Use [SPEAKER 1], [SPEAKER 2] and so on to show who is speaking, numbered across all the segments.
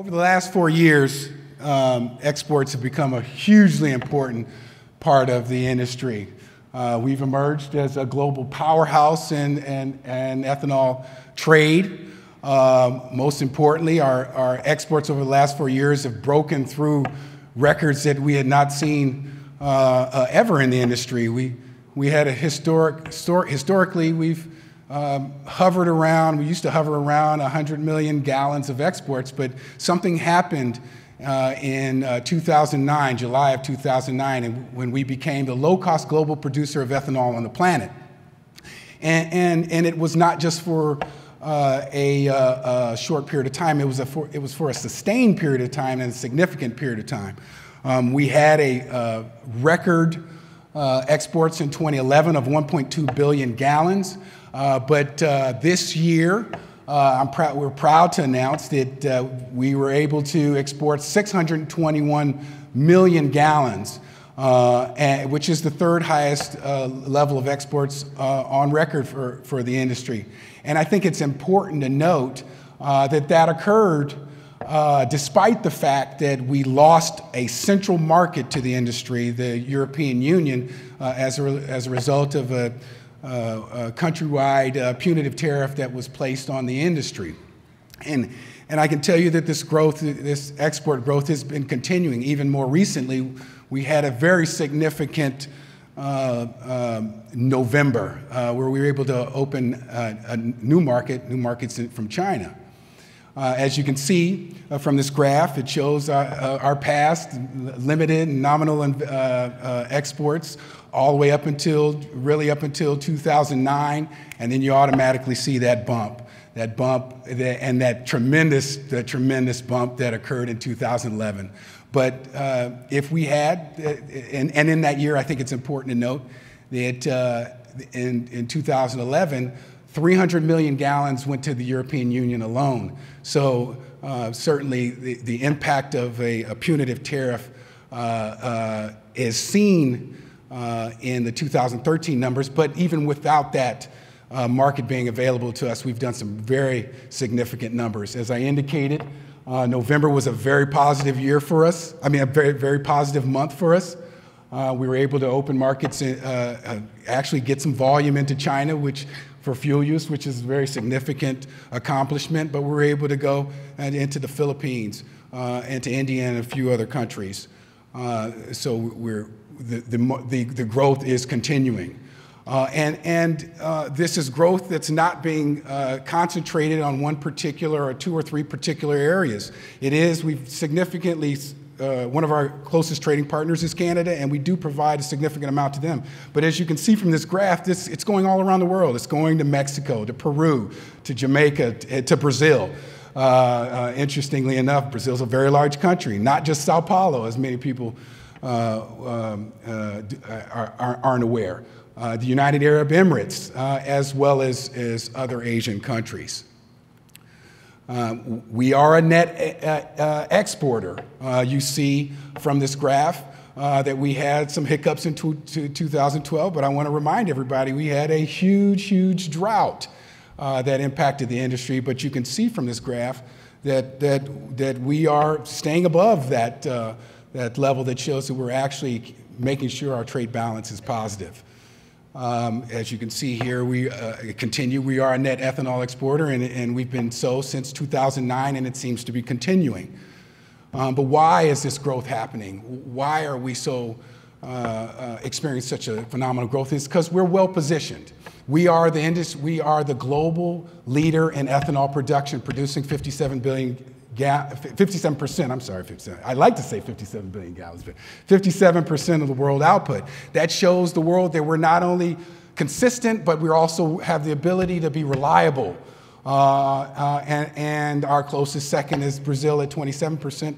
[SPEAKER 1] Over the last 4 years, exports have become a hugely important part of the industry. We've emerged as a global powerhouse in ethanol trade. Most importantly, our exports over the last 4 years have broken through records that we had not seen ever in the industry. We had a historically, we've hovered around, we used to hover around 100 million gallons of exports, but something happened in 2009, July of 2009, and when we became the low-cost global producer of ethanol on the planet. And it was not just for a short period of time, it was for a sustained period of time and a significant period of time. We had a record exports in 2011 of 1.2 billion gallons. But this year, we're proud to announce that we were able to export 621 million gallons, which is the third highest level of exports on record for the industry. And I think it's important to note that occurred despite the fact that we lost a central market to the industry, the European Union, as a result of a countrywide punitive tariff that was placed on the industry. And I can tell you that this growth, this export growth has been continuing. Even more recently, we had a very significant November where we were able to open new markets from China. As you can see from this graph, it shows our past limited and nominal exports all the way up until 2009, and then you automatically see that bump, and that tremendous bump that occurred in 2011. But if we had, and in that year, I think it's important to note that in 2011, 300 million gallons went to the European Union alone. So certainly the impact of a punitive tariff is seen in the 2013 numbers, but even without that market being available to us, we've done some very significant numbers. As I indicated, November was a very positive year for us. I mean, a very, very positive month for us. We were able to open markets, actually get some volume into China, for fuel use, which is a very significant accomplishment, but we were able to go into the Philippines, and to India and a few other countries. So the growth is continuing. This is growth that's not being concentrated on one particular or two or three particular areas. We've significantly, one of our closest trading partners is Canada, and we do provide a significant amount to them. But as you can see from this graph, it's going all around the world. It's going to Mexico, to Peru, to Jamaica, to Brazil. Interestingly enough, Brazil's a very large country, not just Sao Paulo, as many people aren't aware. The United Arab Emirates, as well as other Asian countries. We are a net exporter. You see from this graph that we had some hiccups in 2012, but I want to remind everybody we had a huge drought that impacted the industry. But you can see from this graph that we are staying above that level that shows that we're actually making sure our trade balance is positive. As you can see here, we are a net ethanol exporter, and we've been so since 2009, and it seems to be continuing. But why is this growth happening? Why are we so experiencing such a phenomenal growth? It's because we're well positioned. We are the global leader in ethanol production, producing 57%, I'm sorry, 57. I like to say 57 billion gallons, but 57% of the world output. That shows the world that we're not only consistent, but we also have the ability to be reliable. And our closest second is Brazil at 27%.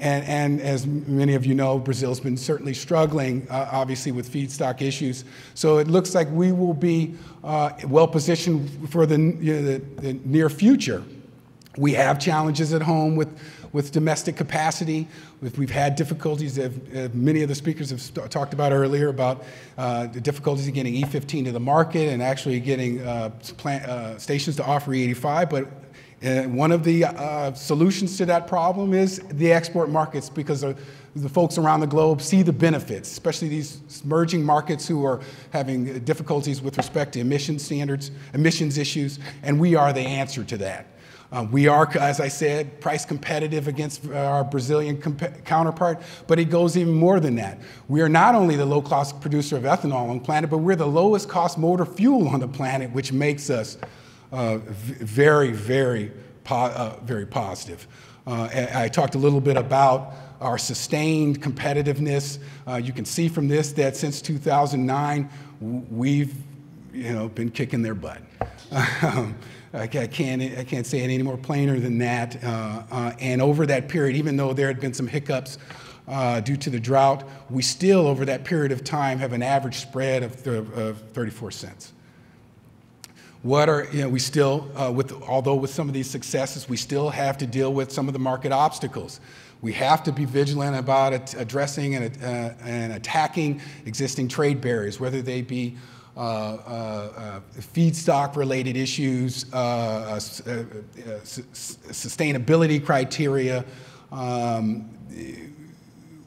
[SPEAKER 1] And as many of you know, Brazil's been certainly struggling, obviously, with feedstock issues. So it looks like we will be well positioned for the near future. We have challenges at home with domestic capacity. We've had difficulties, many of the speakers have talked about earlier, about the difficulties of getting E15 to the market and actually getting stations to offer E85. But One of the solutions to that problem is the export markets, because the folks around the globe see the benefits, especially these emerging markets who are having difficulties with respect to emission standards, emissions issues, and we are the answer to that. We are, as I said, price competitive against our Brazilian counterpart, but it goes even more than that. We are not only the low-cost producer of ethanol on the planet, but we're the lowest cost motor fuel on the planet, which makes us very, very positive. I talked a little bit about our sustained competitiveness. You can see from this that since 2009, we've been kicking their butt. I can't say it any more plainer than that. And over that period, even though there had been some hiccups due to the drought, we still, over that period of time, have an average spread of 34 cents. We still, although with some of these successes, we still have to deal with some of the market obstacles. We have to be vigilant about addressing and attacking existing trade barriers, whether they be feedstock-related issues, sustainability criteria.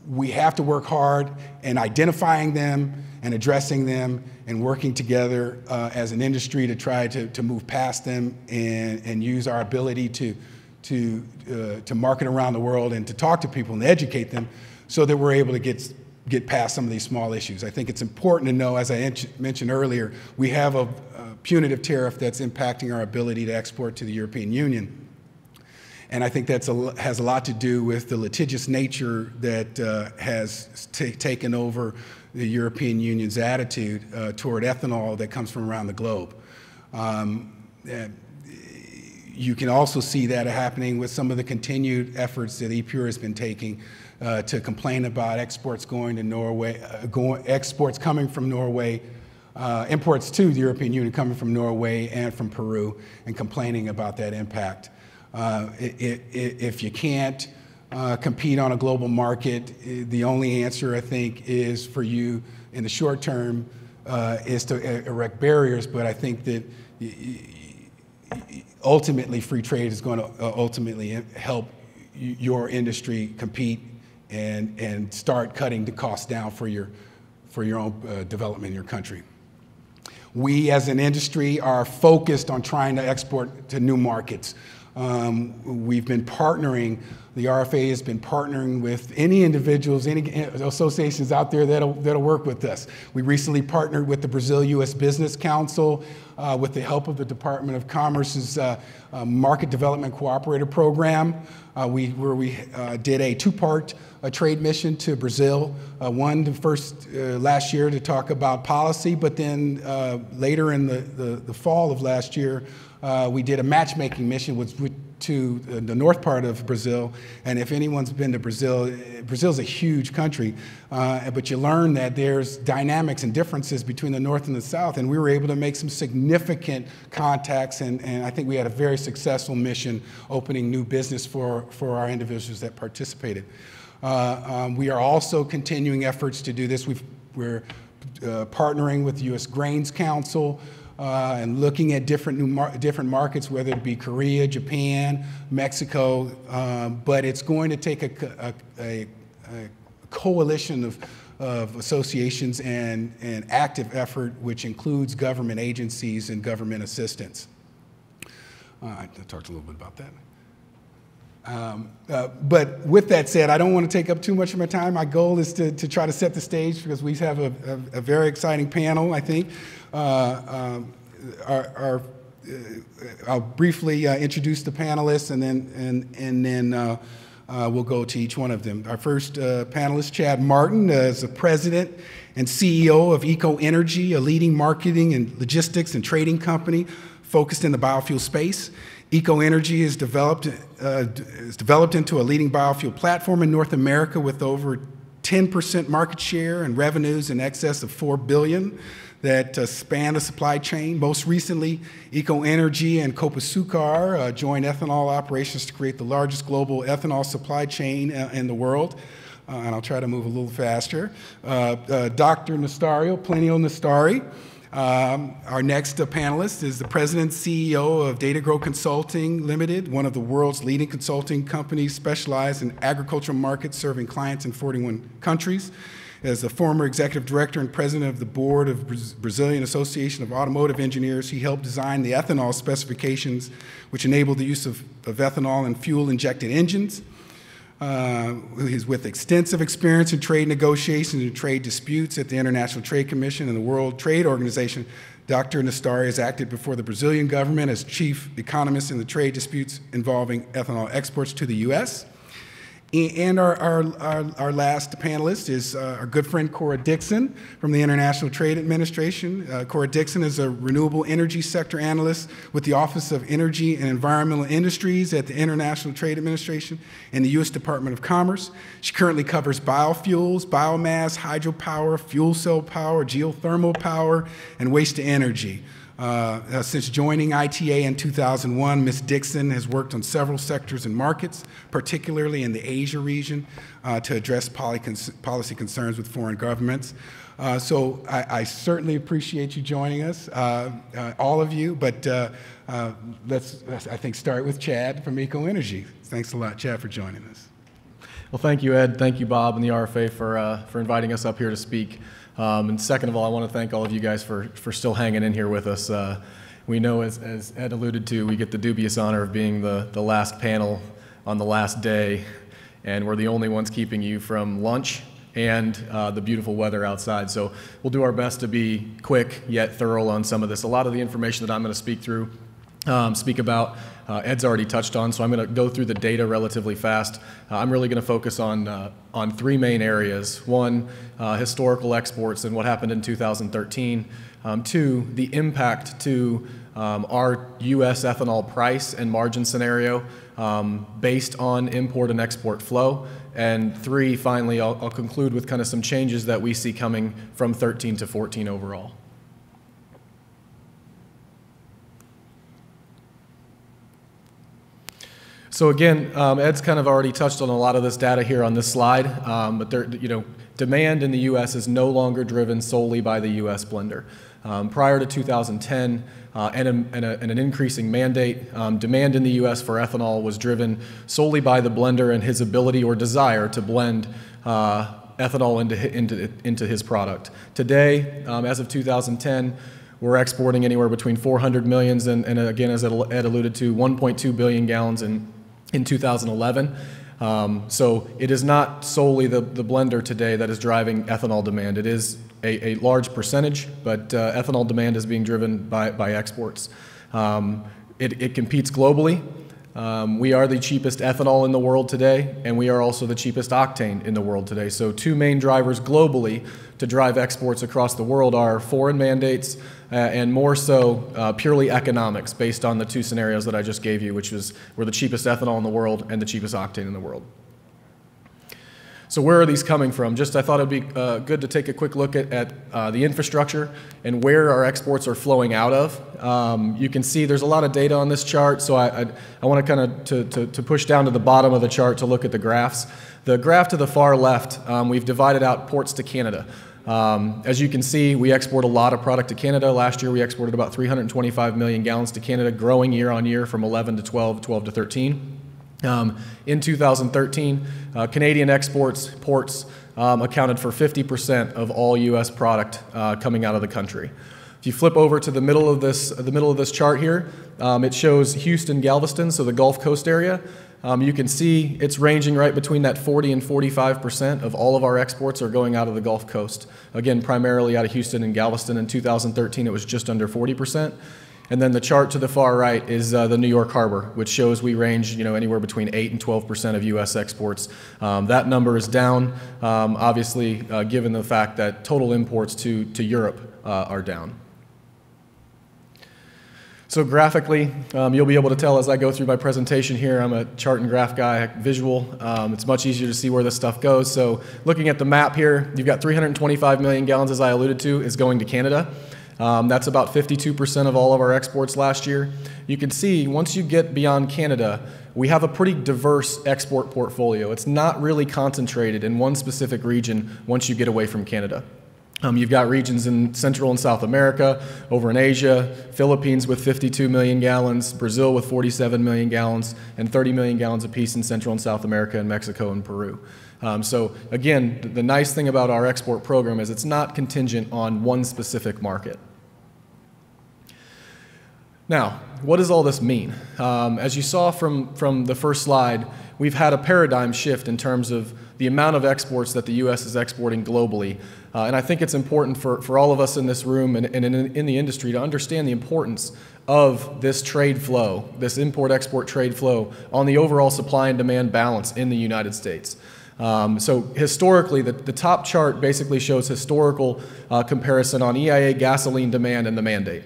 [SPEAKER 1] We have to work hard in identifying them and addressing them and working together as an industry to try to move past them and use our ability to market around the world and to talk to people and educate them so that we're able to get past some of these small issues. I think it's important to know, as I mentioned earlier, we have a punitive tariff that's impacting our ability to export to the European Union. And I think that has a lot to do with the litigious nature that has taken over the European Union's attitude toward ethanol that comes from around the globe. You can also see that happening with some of the continued efforts that EPUR has been taking to complain about exports going to Norway, exports coming from Norway, imports to the European Union coming from Norway and from Peru, and complaining about that impact. If you can't compete on a global market, the only answer, I think, is for you in the short term is to erect barriers, but I think that ultimately free trade is going to ultimately help your industry compete and start cutting the costs down for your own development in your country. We as an industry are focused on trying to export to new markets. We've been partnering, the RFA has been partnering with any individuals, any associations out there that'll work with us. We recently partnered with the Brazil-U.S. Business Council with the help of the Department of Commerce's Market Development Cooperator Program, where we did a two-part trade mission to Brazil. One first last year to talk about policy, but then later in the fall of last year, we did a matchmaking mission to the north part of Brazil. And if anyone's been to Brazil, Brazil's a huge country, but you learn that there's dynamics and differences between the north and the south. And we were able to make some significant contacts, and I think we had a very successful mission opening new business for our individuals that participated. We are also continuing efforts to do this. We're partnering with the U.S. Grains Council, and looking at different markets, whether it be Korea, Japan, Mexico, but it's going to take a coalition of associations and active effort, which includes government agencies and government assistance. I talked a little bit about that. But with that said, I don't want to take up too much of my time. My goal is to try to set the stage, because we have a very exciting panel, I think. I'll briefly introduce the panelists, and then we'll go to each one of them. Our first panelist, Chad Martin, is the president and CEO of Eco Energy, a leading marketing and logistics and trading company focused in the biofuel space. Eco Energy is developed into a leading biofuel platform in North America with over 10% market share and revenues in excess of $4 billion that span the supply chain. Most recently, Eco Energy and Copa-Sucar joined ethanol operations to create the largest global ethanol supply chain in the world. And I'll try to move a little faster. Dr. Nastari, Plinio Nastari, Our next panelist is the President and CEO of DATAGRO Consulting Limited, one of the world's leading consulting companies specialized in agricultural markets serving clients in 41 countries. As the former executive director and president of the board of Brazilian Association of Automotive Engineers, he helped design the ethanol specifications which enabled the use of ethanol in fuel-injected engines. He's with extensive experience in trade negotiations and trade disputes at the International Trade Commission and the World Trade Organization. Dr. Nastari has acted before the Brazilian government as chief economist in the trade disputes involving ethanol exports to the U.S. And our last panelist is our good friend Cora Dickson from the International Trade Administration. Cora Dickson is a renewable energy sector analyst with the Office of Energy and Environmental Industries at the International Trade Administration and the U.S. Department of Commerce. She currently covers biofuels, biomass, hydropower, fuel cell power, geothermal power, and waste to energy. Since joining ITA in 2001, Ms. Dickson has worked on several sectors and markets, particularly in the Asia region, to address policy concerns with foreign governments. So I certainly appreciate you joining us, all of you, but let's, I think, start with Chad from Eco Energy. Thanks a lot, Chad, for joining us.
[SPEAKER 2] Well, thank you, Ed. Thank you, Bob, and the RFA for inviting us up here to speak. And second of all, I want to thank all of you guys for still hanging in here with us. We know, as Ed alluded to, we get the dubious honor of being the last panel on the last day, and we're the only ones keeping you from lunch and the beautiful weather outside. So we'll do our best to be quick yet thorough on some of this. A lot of the information that I'm going to speak about, Ed's already touched on, so I'm going to go through the data relatively fast. I'm really going to focus on three main areas. One, historical exports and what happened in 2013. Two, the impact to our U.S. ethanol price and margin scenario based on import and export flow. And three, finally, I'll conclude with kind of some changes that we see coming from 13 to 14 overall. So again, Ed's kind of already touched on a lot of this data here on this slide, but demand in the U.S. is no longer driven solely by the U.S. blender. Prior to 2010 and an increasing mandate, demand in the U.S. for ethanol was driven solely by the blender and his ability or desire to blend ethanol into his product. Today, as of 2010, we're exporting anywhere between 400 million and again, as Ed alluded to, 1.2 billion gallons in 2011. So it is not solely the blender today that is driving ethanol demand. It is a large percentage, but ethanol demand is being driven by exports. It competes globally. We are the cheapest ethanol in the world today, and we are also the cheapest octane in the world today. So two main drivers globally to drive exports across the world are foreign mandates and more so purely economics based on the two scenarios that I just gave you, which was we're the cheapest ethanol in the world and the cheapest octane in the world. So where are these coming from? Just I thought it'd be good to take a quick look at the infrastructure and where our exports are flowing out of. You can see there's a lot of data on this chart, so I want to kind of to push down to the bottom of the chart to look at the graphs. The graph to the far left, we've divided out ports to Canada. As you can see, we export a lot of product to Canada. Last year we exported about 325 million gallons to Canada, growing year on year from 11 to 12, 12 to 13. In 2013, Canadian ports accounted for 50% of all U.S. product coming out of the country. If you flip over to the middle of this chart here, it shows Houston, Galveston, so the Gulf Coast area. You can see it's ranging right between that 40 and 45% of all of our exports are going out of the Gulf Coast. Again, primarily out of Houston and Galveston. In 2013, it was just under 40%. And then the chart to the far right is the New York Harbor, which shows we range anywhere between 8 and 12% of U.S. exports. That number is down, obviously, given the fact that total imports to Europe are down. So graphically, you'll be able to tell as I go through my presentation here, I'm a chart and graph guy, visual. It's much easier to see where this stuff goes. So looking at the map here, you've got 325 million gallons, as I alluded to, is going to Canada. That's about 52% of all of our exports last year. You can see once you get beyond Canada, we have a pretty diverse export portfolio. It's not really concentrated in one specific region once you get away from Canada. You've got regions in Central and South America, over in Asia, Philippines with 52 million gallons, Brazil with 47 million gallons, and 30 million gallons apiece in Central and South America, and Mexico and Peru. So again, the nice thing about our export program is it's not contingent on one specific market. Now, what does all this mean? As you saw from the first slide, we've had a paradigm shift in terms of the amount of exports that the U.S. is exporting globally. And I think it's important for all of us in this room and in the industry to understand the importance of this trade flow, this import-export trade flow on the overall supply and demand balance in the United States. So historically, the top chart basically shows historical comparison on EIA gasoline demand and the mandate.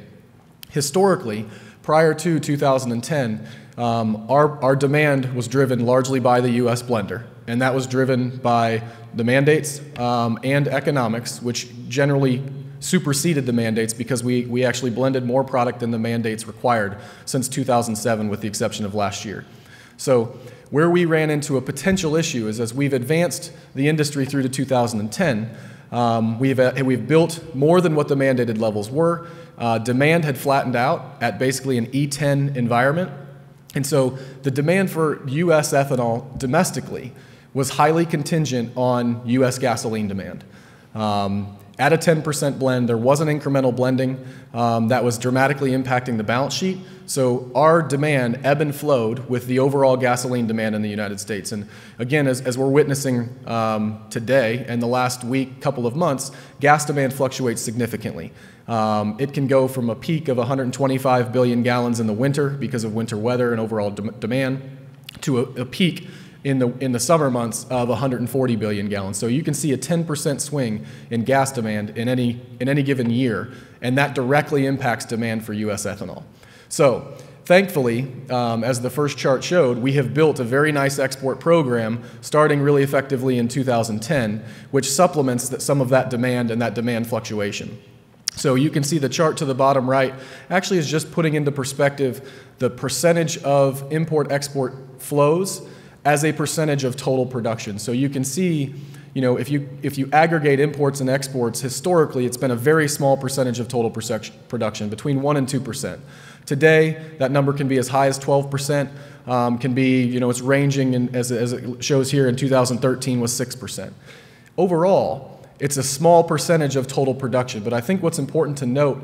[SPEAKER 2] Historically, prior to 2010, our demand was driven largely by the U.S. blender, and that was driven by the mandates and economics, which generally superseded the mandates because we actually blended more product than the mandates required since 2007, with the exception of last year. So where we ran into a potential issue is as we've advanced the industry through to 2010, we've built more than what the mandated levels were. Demand had flattened out at basically an E10 environment. And so the demand for U.S. ethanol domestically was highly contingent on U.S. gasoline demand. At a 10% blend, there wasn't incremental blending that was dramatically impacting the balance sheet. So our demand ebbed and flowed with the overall gasoline demand in the United States. And again, as we're witnessing today and the last week, couple of months, gas demand fluctuates significantly. It can go from a peak of 125 billion gallons in the winter because of winter weather and overall demand to a peak in the summer months of 140 billion gallons. So you can see a 10% swing in gas demand in any given year, and that directly impacts demand for U.S. ethanol. So thankfully, as the first chart showed, we have built a very nice export program starting really effectively in 2010, which supplements some of that demand and that demand fluctuation. So you can see the chart to the bottom right actually is just putting into perspective the percentage of import-export flows as a percentage of total production. So you can see, if you aggregate imports and exports, historically it's been a very small percentage of total production, between 1% and 2%. Today, that number can be as high as 12%, can be, it's ranging, as it shows here in 2013 was 6%. Overall, it's a small percentage of total production, but I think what's important to note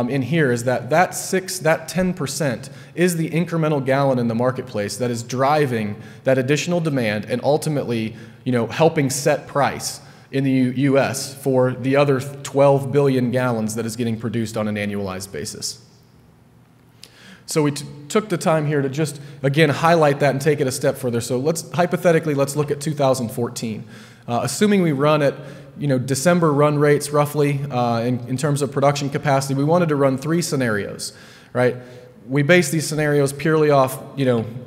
[SPEAKER 2] in here is that 10% is the incremental gallon in the marketplace that is driving that additional demand and ultimately, helping set price in the U.S. for the other 12 billion gallons that is getting produced on an annualized basis. So we took the time here to just, again, highlight that and take it a step further. So hypothetically, let's look at 2014. Assuming we run at December run rates roughly in terms of production capacity, we wanted to run 3 scenarios, right? We based these scenarios purely off,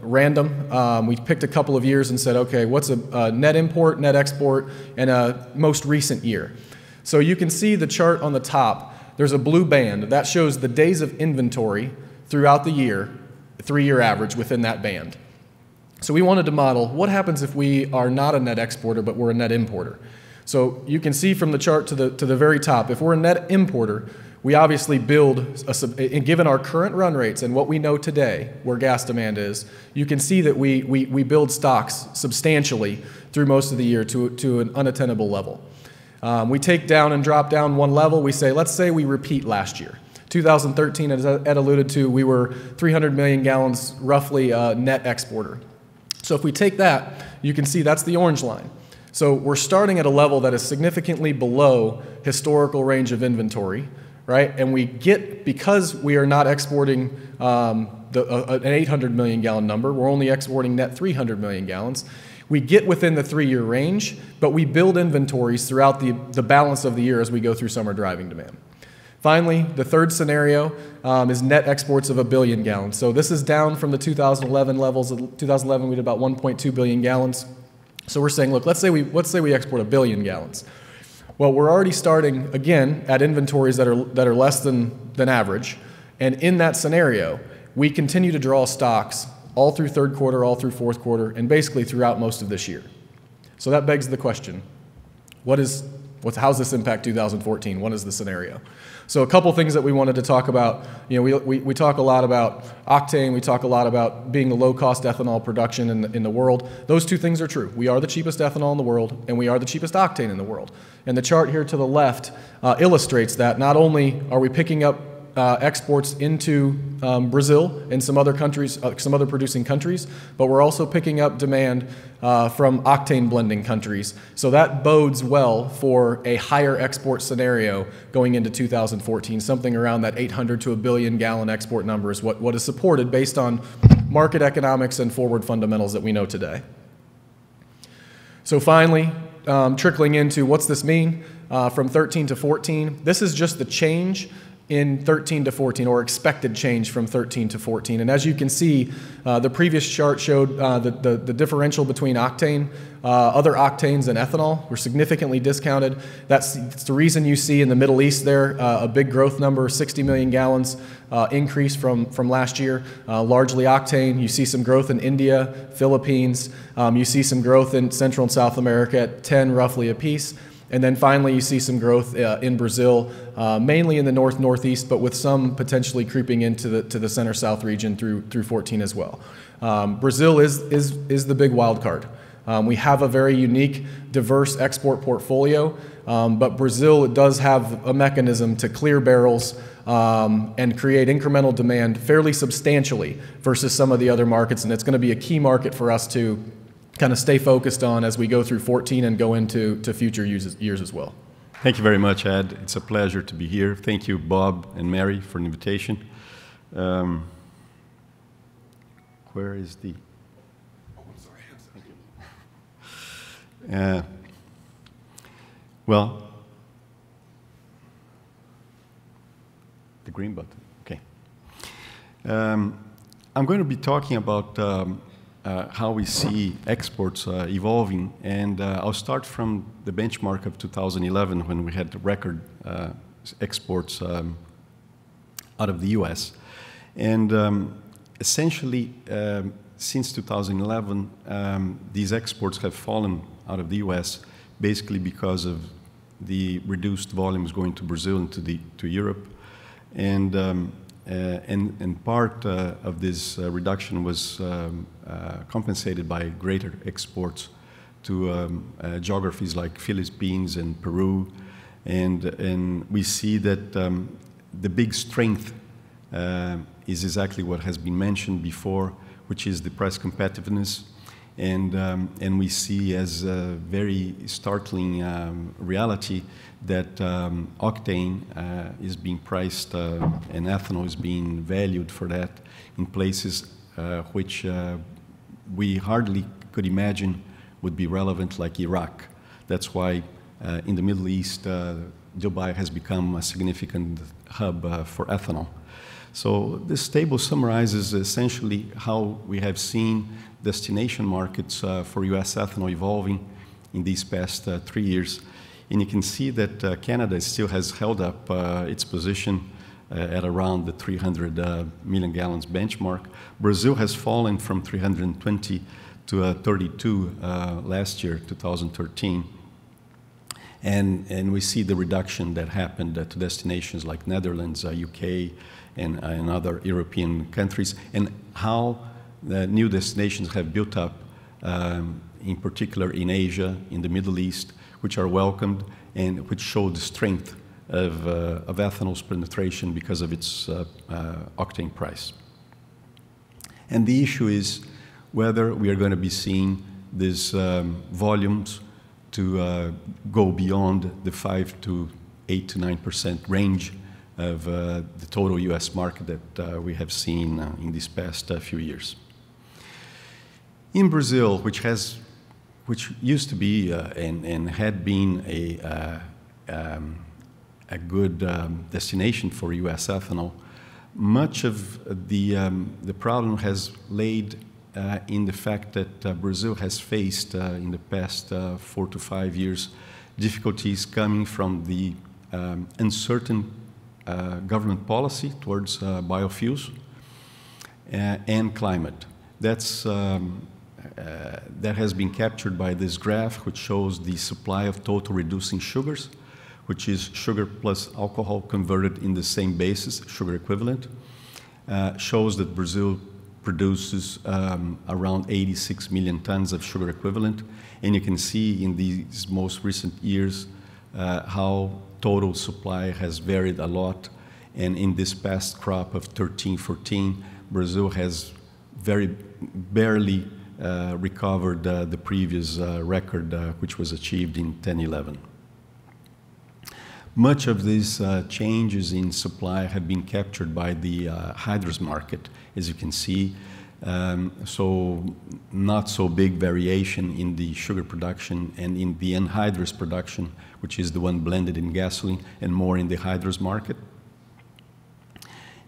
[SPEAKER 2] random. We picked a couple of years and said, okay, what's a net import, net export, and a most recent year? So you can see the chart on the top. There's a blue band. That shows the days of inventory throughout the year, 3-year average within that band. So we wanted to model what happens if we are not a net exporter, but we're a net importer. So you can see from the chart to the very top, if we're a net importer, we obviously build, given our current run rates and what we know today where gas demand is, you can see that we build stocks substantially through most of the year to an unattainable level. We take down and drop down one level. We say, let's say we repeat last year. 2013, as Ed alluded to, we were 300 million gallons roughly net exporter. So if we take that, you can see that's the orange line. So we're starting at a level that is significantly below historical range of inventory, right? And we get, because we are not exporting an 800 million gallon number, we're only exporting net 300 million gallons. We get within the 3-year range, but we build inventories throughout the balance of the year as we go through summer driving demand. Finally, the third scenario is net exports of 1 billion gallons. So this is down from the 2011 levels. In 2011, we did about 1.2 billion gallons. So we're saying, look, let's say we export 1 billion gallons. Well, we're already starting, again, at inventories that are less than average. And in that scenario, we continue to draw stocks all through third quarter, all through fourth quarter, and basically throughout most of this year. So that begs the question, what is how's this impact 2014? What is the scenario? So a couple things that we wanted to talk about. You know, we talk a lot about octane. We talk a lot about being the low-cost ethanol production in the world. Those two things are true. We are the cheapest ethanol in the world, and we are the cheapest octane in the world. And the chart here to the left illustrates that. Not only are we picking up exports into Brazil and some other countries, some other producing countries, but we're also picking up demand from octane blending countries. So that bodes well for a higher export scenario going into 2014. Something around that 800 to a billion gallon export number is what is supported based on market economics and forward fundamentals that we know today. So finally, trickling into what's this mean from 13 to 14. This is just the change in 13 to 14, or expected change from 13 to 14. And as you can see, the previous chart showed the differential between octane, other octanes and ethanol were significantly discounted. That's the reason you see in the Middle East there a big growth number, 60 million gallons increase from last year, largely octane. You see some growth in India, Philippines. You see some growth in Central and South America at 10 roughly apiece. And then finally, you see some growth in Brazil, mainly in the northeast, but with some potentially creeping into the center-south region through 14 as well. Brazil is the big wild card. We have a very unique, diverse export portfolio, but Brazil does have a mechanism to clear barrels and create incremental demand fairly substantially versus some of the other markets, and it's going to be a key market for us to kind of stay focused on as we go through 14 and go into future years as well.
[SPEAKER 3] Thank you very much, Ed. It's a pleasure to be here. Thank you, Bob and Mary, for the invitation. Where is the...
[SPEAKER 1] Oh, I'm sorry.
[SPEAKER 3] Thank you. Well, the green button. Okay. I'm going to be talking about how we see exports evolving, and I'll start from the benchmark of 2011 when we had record exports out of the U.S. And essentially, since 2011, these exports have fallen out of the U.S. basically because of the reduced volumes going to Brazil and to Europe, and part of this reduction was compensated by greater exports to geographies like Philippines and Peru, and we see that the big strength is exactly what has been mentioned before, which is the price competitiveness, and we see as a very startling reality that octane is being priced and ethanol is being valued for that in places which we hardly could imagine would be relevant, like Iraq. That's why in the Middle East, Dubai has become a significant hub for ethanol. So this table summarizes essentially how we have seen destination markets for U.S. ethanol evolving in these past 3 years. And you can see that Canada still has held up its position at around the 300 million gallons benchmark. Brazil has fallen from 320 to 32 last year, 2013. And we see the reduction that happened to destinations like Netherlands, UK, and other European countries, and how the new destinations have built up, in particular in Asia, in the Middle East, which are welcomed and which show the strength of ethanol's penetration because of its octane price. And the issue is whether we are going to be seeing these volumes to go beyond the 5 to 8 to 9% range of the total U.S. market that we have seen in these past few years. In Brazil, which used to be and had been a good destination for U.S. ethanol, much of the problem has laid in the fact that Brazil has faced in the past 4 to 5 years difficulties coming from the uncertain government policy towards biofuels and climate. That's that has been captured by this graph, which shows the supply of total reducing sugars, which is sugar plus alcohol converted in the same basis, sugar equivalent, shows that Brazil produces around 86 million tons of sugar equivalent. And you can see in these most recent years how total supply has varied a lot. And in this past crop of 13-14, Brazil has very barely recovered the previous record, which was achieved in 10-11. Much of these changes in supply have been captured by the hydrous market, as you can see. So not so big variation in the sugar production and in the anhydrous production, which is the one blended in gasoline, and more in the hydrous market.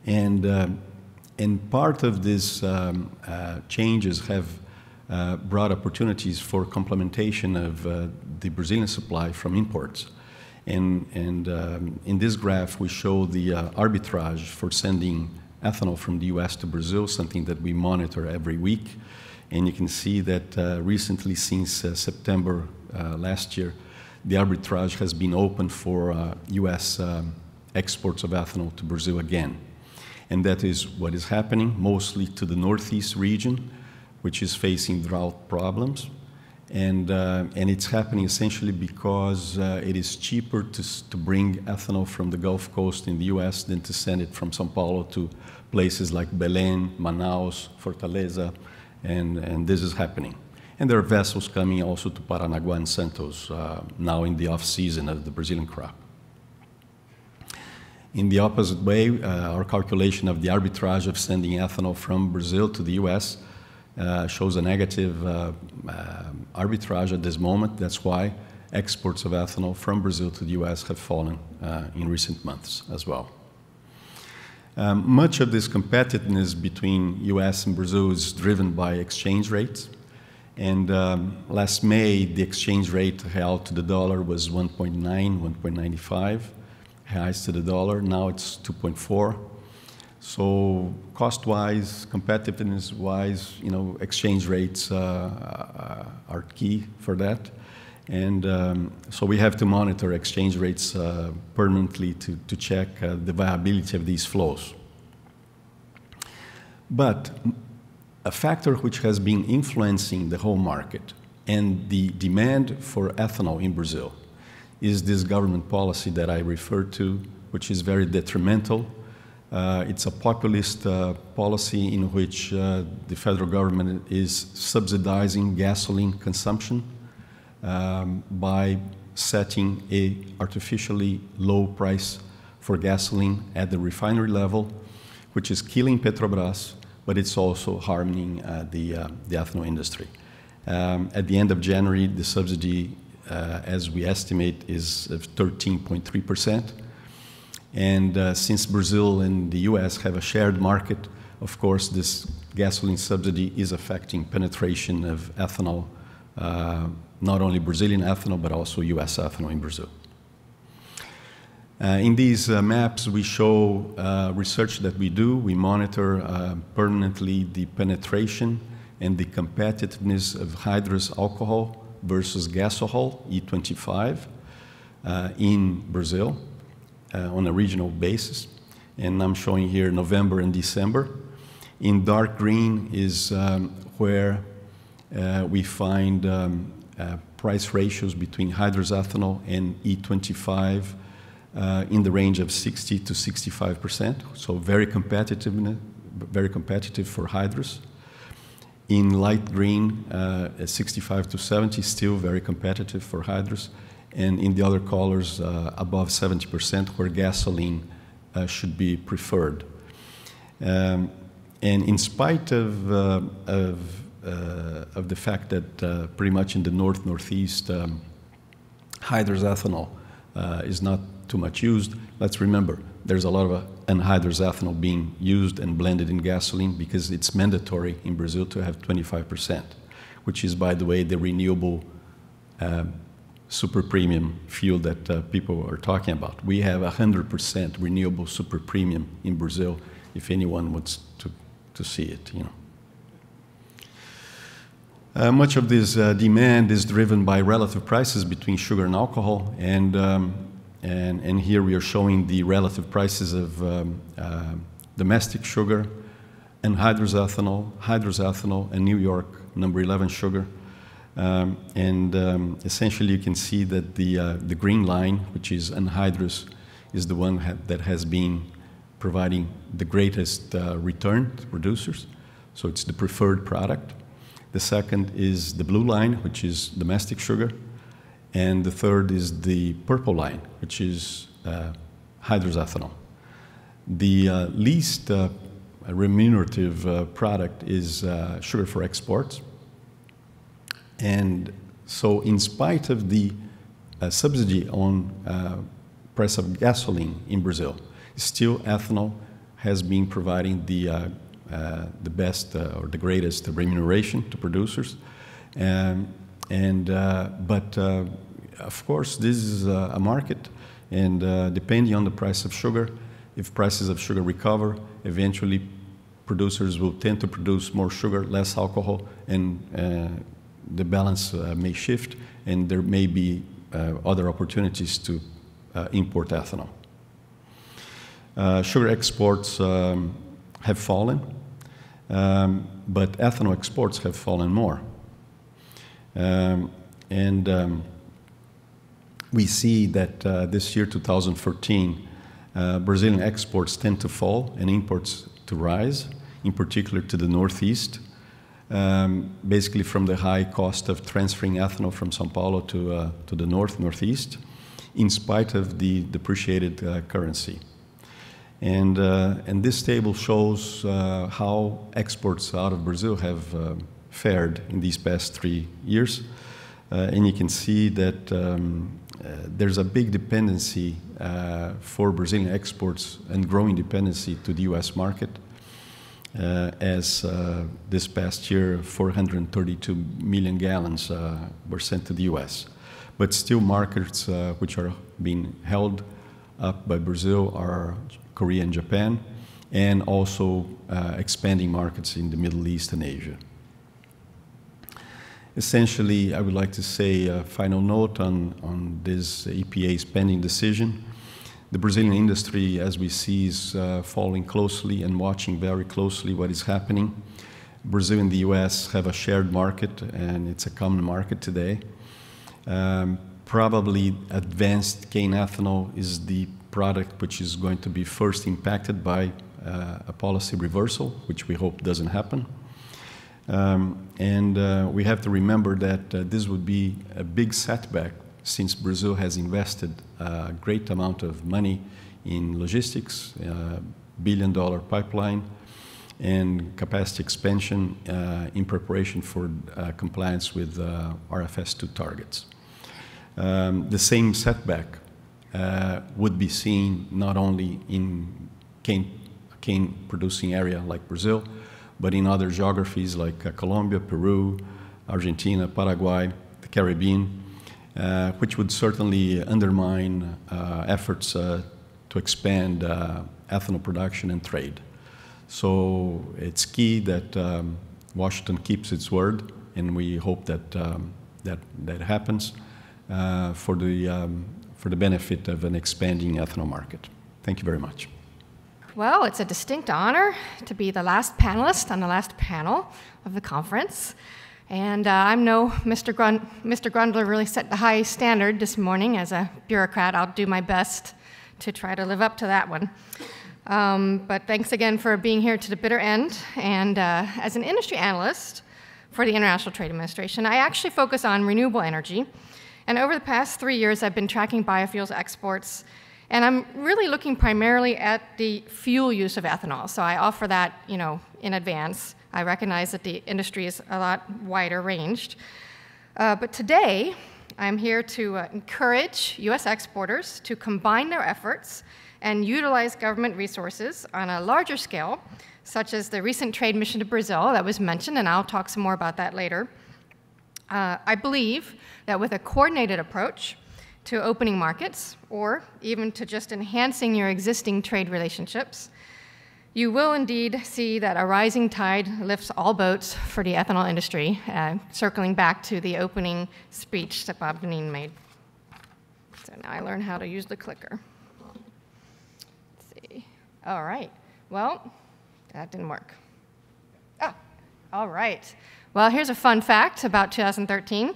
[SPEAKER 3] And part of these changes have brought opportunities for complementation of the Brazilian supply from imports. And in this graph, we show the arbitrage for sending ethanol from the US to Brazil, something that we monitor every week. And you can see that recently, since September last year, the arbitrage has been open for US exports of ethanol to Brazil again. And that is what is happening mostly to the Northeast region, which is facing drought problems. And it's happening essentially because it is cheaper to bring ethanol from the Gulf Coast in the US than to send it from São Paulo to places like Belém, Manaus, Fortaleza, and this is happening. And there are vessels coming also to Paranaguá and Santos now in the off-season of the Brazilian crop. In the opposite way, our calculation of the arbitrage of sending ethanol from Brazil to the US shows a negative arbitrage at this moment. That's why exports of ethanol from Brazil to the US have fallen in recent months as well. Much of this competitiveness between US and Brazil is driven by exchange rates. And last May, the exchange rate real to the dollar was 1.9, 1.95 reais to the dollar. Now it's 2.4. So cost-wise, competitiveness-wise, you know, exchange rates are key for that. And so we have to monitor exchange rates permanently to check the viability of these flows. But a factor which has been influencing the whole market and the demand for ethanol in Brazil is this government policy that I referred to, which is very detrimental. It's a populist policy in which the federal government is subsidizing gasoline consumption by setting an artificially low price for gasoline at the refinery level, which is killing Petrobras, but it's also harming the ethanol industry. At the end of January, the subsidy, as we estimate, is of 13.3%. And since Brazil and the US have a shared market, of course, this gasoline subsidy is affecting penetration of ethanol, not only Brazilian ethanol, but also US ethanol in Brazil. In these maps, we show research that we do. We monitor permanently the penetration and the competitiveness of hydrous alcohol versus gasohol, E25, in Brazil on a regional basis. And I'm showing here November and December. In dark green is where we find price ratios between hydrous ethanol and E25 in the range of 60 to 65%, so very competitive for hydrous. In light green, 65 to 70, still very competitive for hydrous. And in the other colors, above 70%, where gasoline should be preferred. And in spite of the fact that pretty much in the northeast, hydrous ethanol is not too much used, let's remember there's a lot of anhydrous ethanol being used and blended in gasoline because it's mandatory in Brazil to have 25%, which is, by the way, the renewable super premium fuel that people are talking about. We have 100% renewable super premium in Brazil, if anyone wants to see it, you Much of this demand is driven by relative prices between sugar and alcohol, and here we are showing the relative prices of domestic sugar, anhydrous ethanol, and New York number 11 sugar. Essentially you can see that the green line, which is anhydrous, is the one that has been providing the greatest return to producers. So it's the preferred product. The second is the blue line, which is domestic sugar. And the third is the purple line, which is hydrous ethanol. The least remunerative product is sugar for exports. And so in spite of the subsidy on price of gasoline in Brazil, still ethanol has been providing the best or the greatest remuneration to producers. But of course, this is a market, and depending on the price of sugar, if prices of sugar recover, eventually producers will tend to produce more sugar, less alcohol, and the balance may shift, and there may be other opportunities to import ethanol. Sugar exports have fallen, but ethanol exports have fallen more. We see that this year, 2014, Brazilian exports tend to fall and imports to rise, in particular to the Northeast, basically from the high cost of transferring ethanol from São Paulo to the Northeast, in spite of the depreciated currency. And this table shows how exports out of Brazil have fared in these past 3 years. And you can see that there's a big dependency for Brazilian exports and growing dependency to the US market. As this past year, 432 million gallons were sent to the US. But still markets which are being held up by Brazil are Korea and Japan, and also expanding markets in the Middle East and Asia. Essentially, I would like to say a final note on this EPA's pending decision. The Brazilian industry, as we see, is following closely and watching very closely what is happening. Brazil and the US have a shared market, and it's a common market today. Probably advanced cane ethanol is the product which is going to be first impacted by a policy reversal, which we hope doesn't happen. We have to remember that this would be a big setback, since Brazil has invested a great amount of money in logistics, billion-dollar pipeline, and capacity expansion in preparation for compliance with RFS2 targets. The same setback would be seen not only in cane-producing area like Brazil, but in other geographies like Colombia, Peru, Argentina, Paraguay, the Caribbean, which would certainly undermine efforts to expand ethanol production and trade. So it's key that Washington keeps its word, and we hope that that happens for the benefit of an expanding ethanol market. Thank you very much.
[SPEAKER 4] Well, it's a distinct honor to be the last panelist on the last panel of the conference. And I know Mr. Grundler really set the high standard this morning. As a bureaucrat, I'll do my best to try to live up to that one. But thanks again for being here to the bitter end. And as an industry analyst for the International Trade Administration, I actually focus on renewable energy. And over the past 3 years, I've been tracking biofuels exports. And I'm really looking primarily at the fuel use of ethanol. So I offer that, in advance. I recognize that the industry is a lot wider ranged. But today, I'm here to encourage US exporters to combine their efforts and utilize government resources on a larger scale, such as the recent trade mission to Brazil that was mentioned, and I'll talk some more about that later. I believe that with a coordinated approach to opening markets, or even to just enhancing your existing trade relationships, you will indeed see that a rising tide lifts all boats for the ethanol industry, circling back to the opening speech that Bob Deneen made. So now I learn how to use the clicker. Let's see. All right. Well, that didn't work. Ah, all right. Well, here's a fun fact about 2013.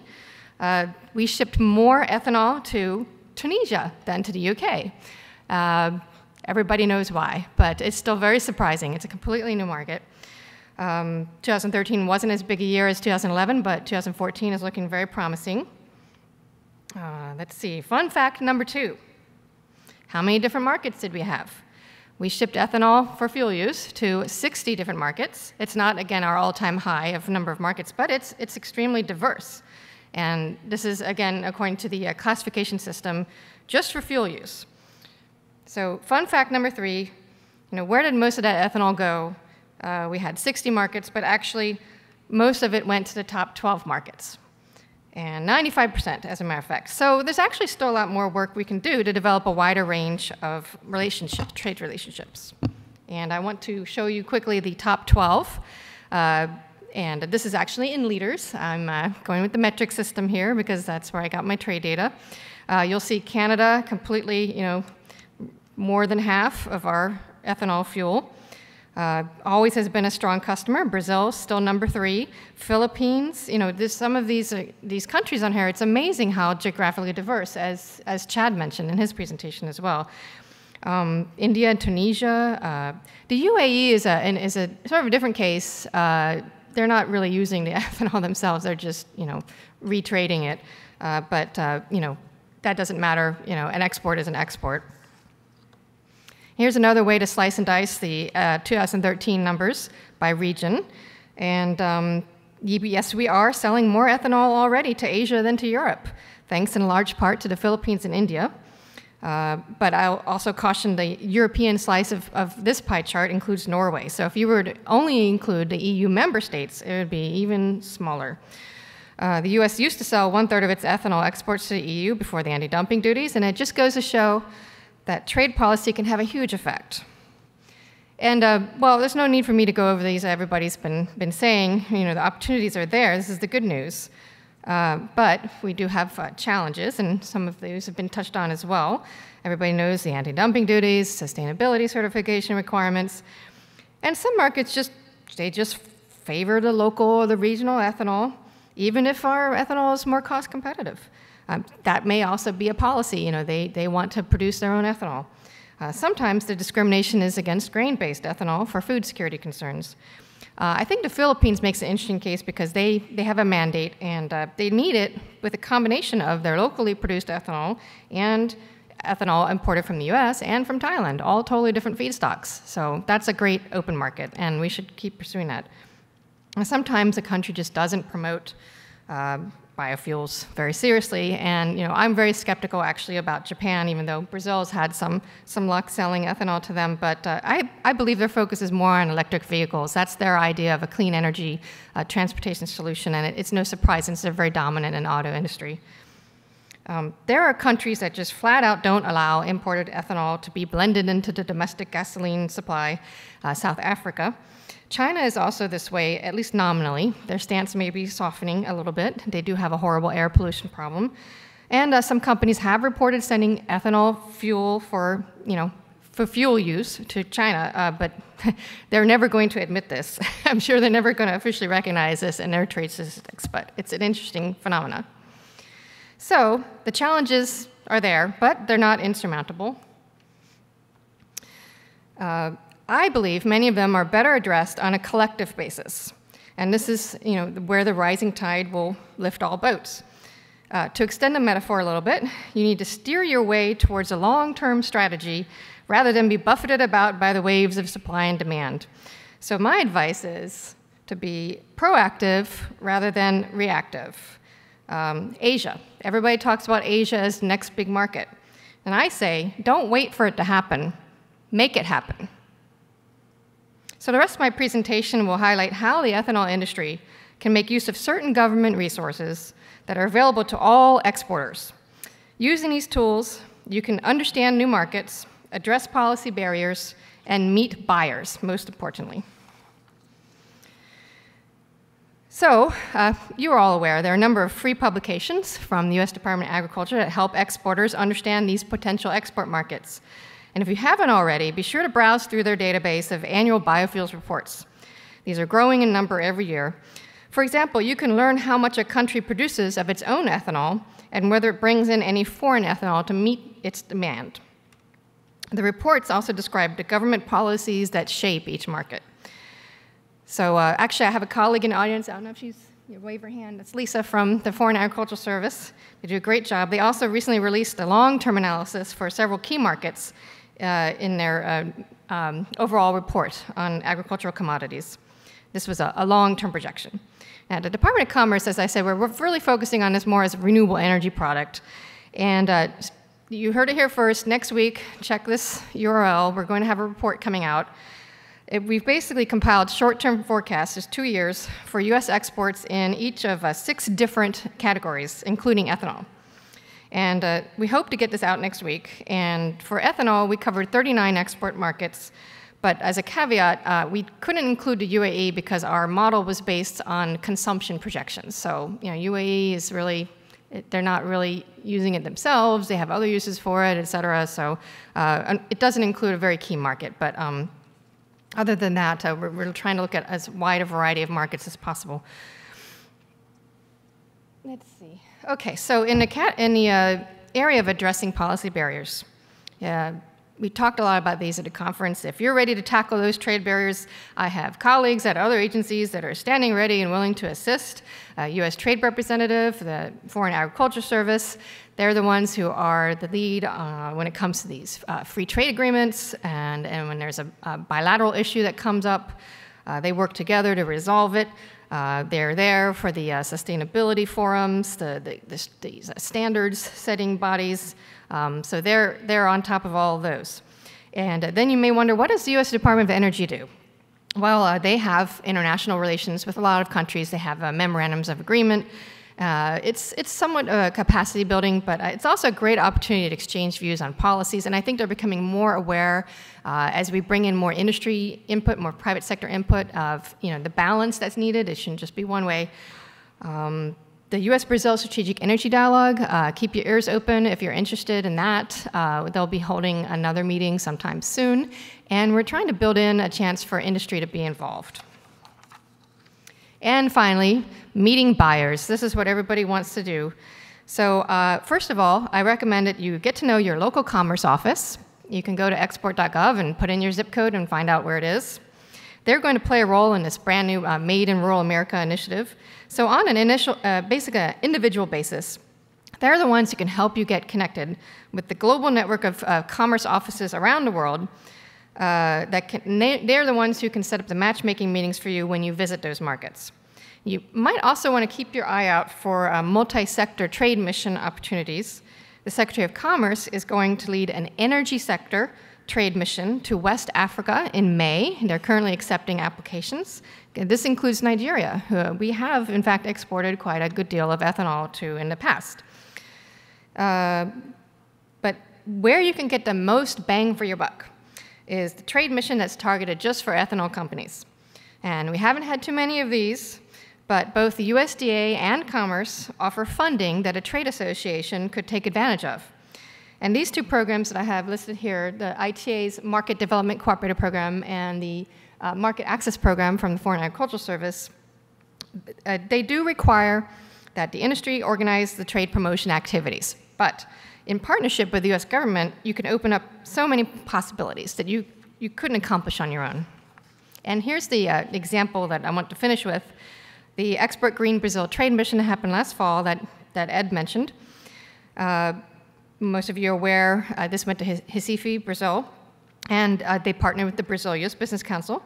[SPEAKER 4] We shipped more ethanol to Tunisia than to the UK. Everybody knows why, but it's still very surprising. It's a completely new market. 2013 wasn't as big a year as 2011, but 2014 is looking very promising. Let's see, fun fact number 2. How many different markets did we have? We shipped ethanol for fuel use to 60 different markets. It's not, again, our all-time high of number of markets, but it's extremely diverse. And this is, again, according to the classification system, just for fuel use. So fun fact number 3, where did most of that ethanol go? We had 60 markets, but actually most of it went to the top 12 markets. And 95%, as a matter of fact. So there's actually still a lot more work we can do to develop a wider range of relationships, trade relationships. And I want to show you quickly the top 12. And this is actually in liters. I'm going with the metric system here because that's where I got my trade data. You'll see Canada completely, more than half of our ethanol fuel. Always has been a strong customer. Brazil, still number 3. Philippines, some of these countries on here, it's amazing how geographically diverse, as Chad mentioned in his presentation as well. India and Tunisia. The UAE is a sort of a different case. They're not really using the ethanol themselves. They're just, retrading it. But that doesn't matter. An export is an export. Here's another way to slice and dice the 2013 numbers by region. And yes, we are selling more ethanol already to Asia than to Europe, thanks in large part to the Philippines and India. But I'll also caution the European slice of this pie chart includes Norway. So if you were to only include the EU member states, it would be even smaller. The US used to sell 1/3 of its ethanol exports to the EU before the anti-dumping duties, and it just goes to show that trade policy can have a huge effect. And, well, there's no need for me to go over these. Everybody's been saying, the opportunities are there. This is the good news. But we do have challenges, and some of those have been touched on as well. Everybody knows the anti-dumping duties, sustainability certification requirements. And some markets just favor the local or the regional ethanol, even if our ethanol is more cost competitive. That may also be a policy. They want to produce their own ethanol. Sometimes the discrimination is against grain-based ethanol for food security concerns. I think the Philippines makes an interesting case because they have a mandate, and they need it with a combination of their locally produced ethanol and ethanol imported from the US and from Thailand, all totally different feedstocks. So that's a great open market, and we should keep pursuing that. Sometimes a country just doesn't promote biofuels very seriously, and I'm very skeptical actually about Japan, even though Brazil's had some luck selling ethanol to them. But I believe their focus is more on electric vehicles. That's their idea of a clean energy transportation solution, and it's no surprise since they're very dominant in the auto industry. There are countries that just flat out don't allow imported ethanol to be blended into the domestic gasoline supply. South Africa. China is also this way, at least nominally. Their stance may be softening a little bit. They do have a horrible air pollution problem. And some companies have reported sending ethanol fuel for fuel use to China, but they're never going to admit this. I'm sure they're never going to officially recognize this in their trade statistics, but it's an interesting phenomenon. So the challenges are there, but they're not insurmountable. I believe many of them are better addressed on a collective basis. And this is where the rising tide will lift all boats. To extend the metaphor a little bit, you need to steer your way towards a long-term strategy rather than be buffeted about by the waves of supply and demand. So my advice is to be proactive rather than reactive. Asia. Everybody talks about Asia as the next big market. And I say, don't wait for it to happen. Make it happen. So the rest of my presentation will highlight how the ethanol industry can make use of certain government resources that are available to all exporters. Using these tools, you can understand new markets, address policy barriers, and meet buyers, most importantly. So, you are all aware there are a number of free publications from the U.S. Department of Agriculture that help exporters understand these potential export markets. And if you haven't already, be sure to browse through their database of annual biofuels reports. These are growing in number every year. For example, you can learn how much a country produces of its own ethanol and whether it brings in any foreign ethanol to meet its demand. The reports also describe the government policies that shape each market. So actually, I have a colleague in the audience. I don't know if you wave her hand. That's Lisa from the Foreign Agricultural Service. They do a great job. They also recently released a long-term analysis for several key markets in their overall report on agricultural commodities. This was a long-term projection. Now, the Department of Commerce, as I said, we're really focusing on this more as a renewable energy product. And you heard it here first. Next week, check this URL. We're going to have a report coming out. We've basically compiled short-term forecasts, just 2 years, for U.S. exports in each of 6 different categories, including ethanol. And we hope to get this out next week. And for ethanol, we covered 39 export markets. But as a caveat, we couldn't include the UAE because our model was based on consumption projections. So, UAE is really, they're not really using it themselves. They have other uses for it, et cetera. So it doesn't include a very key market. But other than that, we're trying to look at as wide a variety of markets as possible. Let's see. Okay, so in the area of addressing policy barriers, we talked a lot about these at the conference. If you're ready to tackle those trade barriers, I have colleagues at other agencies that are standing ready and willing to assist. U.S. Trade Representative, the Foreign Agriculture Service, they're the ones who are the lead when it comes to these free trade agreements, and when there's a bilateral issue that comes up, they work together to resolve it. They're there for the sustainability forums, these standards-setting bodies. So they're on top of all of those. And then you may wonder, what does the U.S. Department of Energy do? Well, they have international relations with a lot of countries. They have memorandums of agreement. It's somewhat capacity building, but it's also a great opportunity to exchange views on policies. And I think they're becoming more aware as we bring in more industry input, more private sector input of the balance that's needed. It shouldn't just be one way. The U.S.-Brazil Strategic Energy Dialogue, keep your ears open if you're interested in that. They'll be holding another meeting sometime soon. And we're trying to build in a chance for industry to be involved. And finally, meeting buyers. This is what everybody wants to do. So first of all, I recommend that you get to know your local commerce office. You can go to export.gov and put in your zip code and find out where it is. They're going to play a role in this brand new Made in Rural America initiative. So on an initial, individual basis, they're the ones who can help you get connected with the global network of commerce offices around the world. They're the ones who can set up the matchmaking meetings for you when you visit those markets. You might also want to keep your eye out for multi-sector trade mission opportunities. The Secretary of Commerce is going to lead an energy sector trade mission to West Africa in May. They're currently accepting applications. This includes Nigeria, who we have, in fact, exported quite a good deal of ethanol to in the past. But where you can get the most bang for your buck is the trade mission that's targeted just for ethanol companies. And we haven't had too many of these, but both the USDA and Commerce offer funding that a trade association could take advantage of. And these 2 programs that I have listed here, the ITA's Market Development Cooperative Program and the Market Access Program from the Foreign Agricultural Service, they do require that the industry organize the trade promotion activities. But in partnership with the US government, you can open up so many possibilities that you couldn't accomplish on your own. And here's the example that I want to finish with. The Export Green Brazil Trade Mission that happened last fall that Ed mentioned. Most of you are aware, this went to Recife, Brazil, and they partnered with the Brazil-US Business Council.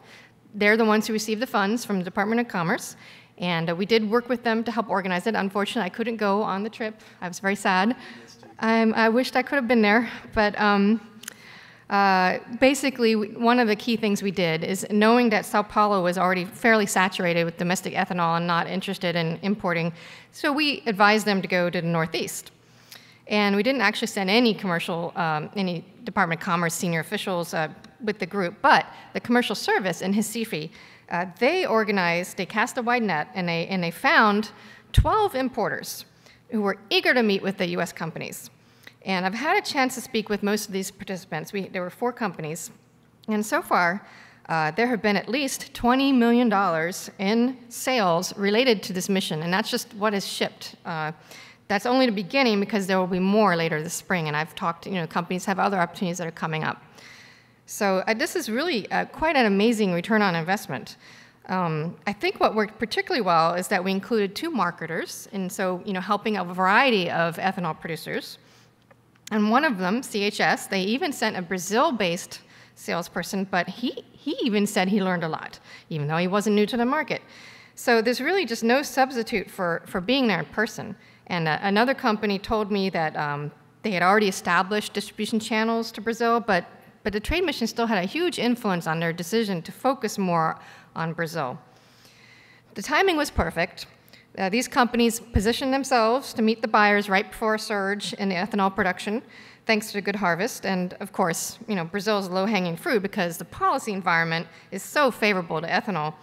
[SPEAKER 4] They're the ones who received the funds from the Department of Commerce, and we did work with them to help organize it. Unfortunately, I couldn't go on the trip. I was very sad. I wished I could have been there, but basically, one of the key things we did is knowing that Sao Paulo was already fairly saturated with domestic ethanol and not interested in importing, so we advised them to go to the Northeast. And we didn't actually send any any Department of Commerce senior officials with the group, but the commercial service in Recife, they cast a wide net, and they found 12 importers who were eager to meet with the US companies. And I've had a chance to speak with most of these participants. There were 4 companies, and so far, there have been at least $20 million in sales related to this mission, and that's just what is shipped. That's only the beginning, because there will be more later this spring, and I've talked to, companies have other opportunities that are coming up. So this is really quite an amazing return on investment. I think what worked particularly well is that we included 2 marketers, and so helping a variety of ethanol producers. And one of them, CHS, they even sent a Brazil-based salesperson, but he even said he learned a lot, even though he wasn't new to the market. So there's really just no substitute for being there in person. And another company told me that they had already established distribution channels to Brazil, but the trade mission still had a huge influence on their decision to focus more on Brazil. The timing was perfect. These companies positioned themselves to meet the buyers right before a surge in the ethanol production, thanks to a good harvest. And of course, Brazil's low-hanging fruit, because the policy environment is so favorable to ethanol.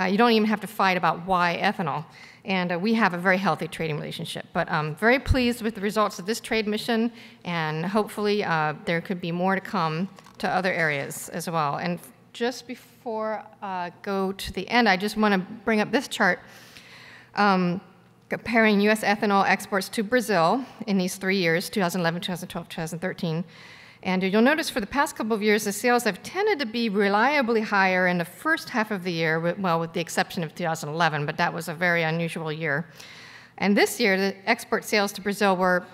[SPEAKER 4] You don't even have to fight about why ethanol. And we have a very healthy trading relationship. But I'm very pleased with the results of this trade mission, and hopefully there could be more to come to other areas as well. And just before I go to the end, I just want to bring up this chart comparing U.S. ethanol exports to Brazil in these 3 years, 2011, 2012, 2013. And you'll notice for the past couple of years, the sales have tended to be reliably higher in the first half of the year, with the exception of 2011, but that was a very unusual year. And this year, the export sales to Brazil were,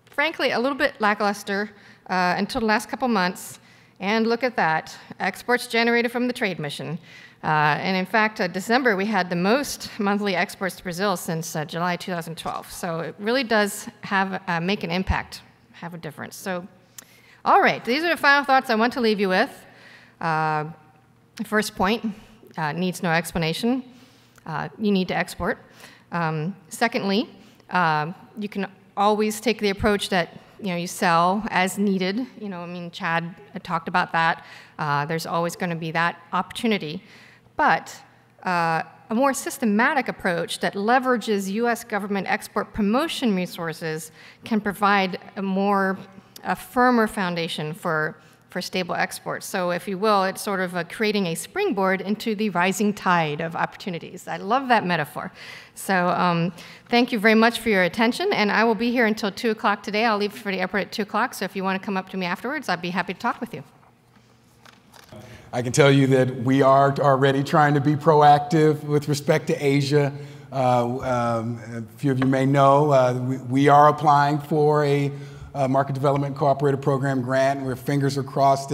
[SPEAKER 4] frankly, a little bit lackluster until the last couple months. And look at that, exports generated from the trade mission. And in fact, December, we had the most monthly exports to Brazil since July 2012. So it really does make an impact, have a difference. So, all right, these are the final thoughts I want to leave you with. First point, needs no explanation. You need to export. Secondly, you can always take the approach that you sell as needed. Chad had talked about that. There's always going to be that opportunity. But a more systematic approach that leverages U.S. government export promotion resources can provide a firmer foundation for stable exports. So if you will, it's sort of creating a springboard into the rising tide of opportunities. I love that metaphor. So thank you very much for your attention, and I will be here until 2 o'clock today. I'll leave for the airport at 2 o'clock, so if you want to come up to me afterwards, I'd be happy to talk with you.
[SPEAKER 1] I can tell you that we are already trying to be proactive with respect to Asia. A few of you may know we are applying for a Market Development Cooperative Program grant. Where fingers are crossed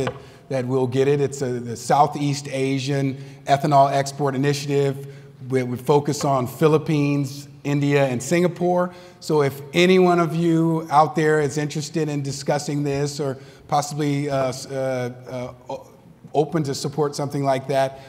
[SPEAKER 1] that we'll get it. It's the Southeast Asian Ethanol Export Initiative. We would focus on Philippines, India, and Singapore. So if any one of you out there is interested in discussing this, or possibly open to support something like that,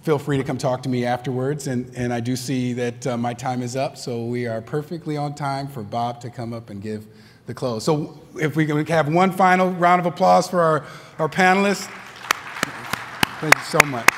[SPEAKER 1] feel free to come talk to me afterwards. And I do see that my time is up, so we are perfectly on time for Bob to come up and give the close. So if we can have one final round of applause for our panelists. Thank you so much.